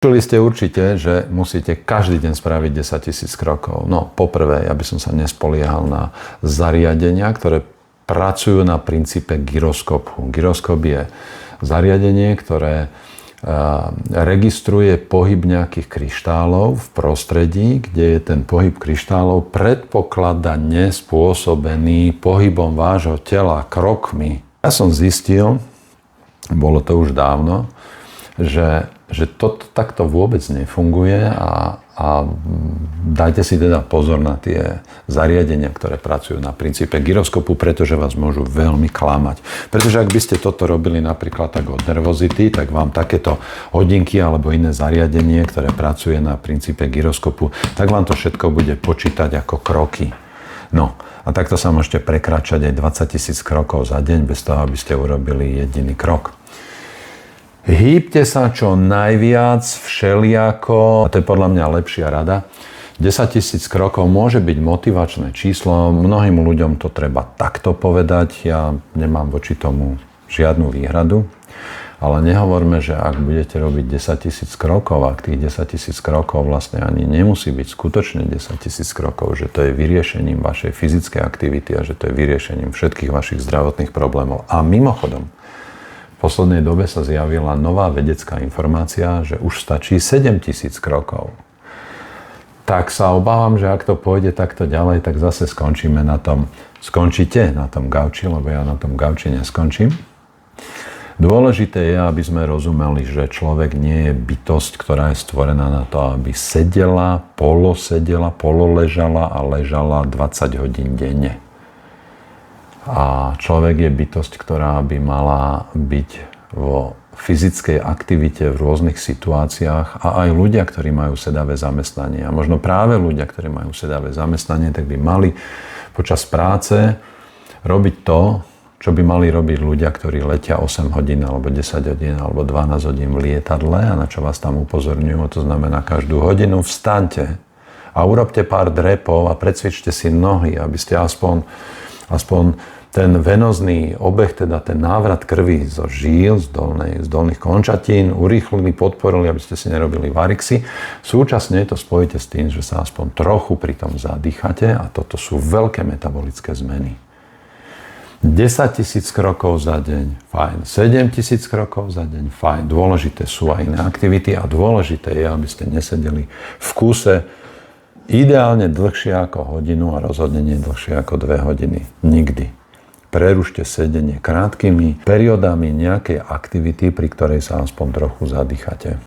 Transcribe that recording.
Počuli ste určite, že musíte každý deň spraviť 10 000 krokov. No, poprvé, ja by som sa nespoliehal na zariadenia, ktoré pracujú na princípe gyroskopu. Gyroskop je zariadenie, ktoré registruje pohyb nejakých kryštálov v prostredí, kde je ten pohyb kryštálov predpokladane spôsobený pohybom vášho tela krokmi. Ja som zistil, bolo to už dávno, že toto takto vôbec nefunguje a dajte si teda pozor na tie zariadenia, ktoré pracujú na princípe gyroskopu, pretože vás môžu veľmi klamať. Pretože ak by ste toto robili napríklad tak od nervozity, tak vám takéto hodinky alebo iné zariadenie, ktoré pracuje na princípe gyroskopu, tak vám to všetko bude počítať ako kroky. No a takto sa môžete prekračať aj 20 000 krokov za deň bez toho, aby ste urobili jediný krok. Hýbte sa čo najviac, všelijako, a to je podľa mňa lepšia rada. 10 000 krokov môže byť motivačné číslo, mnohým ľuďom to treba takto povedať, ja nemám voči tomu žiadnu výhradu, ale nehovorme, že ak budete robiť 10 000 krokov, ak tých 10 000 krokov vlastne ani nemusí byť skutočne 10 000 krokov, že to je vyriešením vašej fyzickej aktivity a že to je vyriešením všetkých vašich zdravotných problémov. A mimochodom, v poslednej dobe sa zjavila nová vedecká informácia, že už stačí 7 000 krokov. Tak sa obávam, že ak to pôjde takto ďalej, tak zase skončíte na tom gauči, lebo ja na tom gauči neskončím. Dôležité je, aby sme rozumeli, že človek nie je bytosť, ktorá je stvorená na to, aby sedela, pololežala a ležala 20 hodín denne. A človek je bytosť, ktorá by mala byť vo fyzickej aktivite v rôznych situáciách a aj ľudia, ktorí majú sedavé zamestnanie. A možno práve ľudia, ktorí majú sedavé zamestnanie, tak by mali počas práce robiť to, čo by mali robiť ľudia, ktorí letia 8 hodín, alebo 10 hodín, alebo 12 hodín v lietadle a na čo vás tam upozorňujú. To znamená, každú hodinu vstaňte a urobte pár drepov a precvičte si nohy, aby ste aspoň ten venozný obeh, teda ten návrat krvi zo žíl, z dolných končatín, urýchlili, podporili, aby ste si nerobili varixy. Súčasne to spojíte s tým, že sa aspoň trochu pri tom zadýchate a toto sú veľké metabolické zmeny. 10 000 krokov za deň, fajn. 7 000 krokov za deň, fajn. Dôležité sú aj iné aktivity a dôležité je, aby ste nesedeli v kúse ideálne dlhšie ako hodinu a rozhodne nie dlhšie ako 2 hodiny. Nikdy. Prerušte sedenie krátkými periodami nejakej aktivity, pri ktorej sa aspoň trochu zadýchate.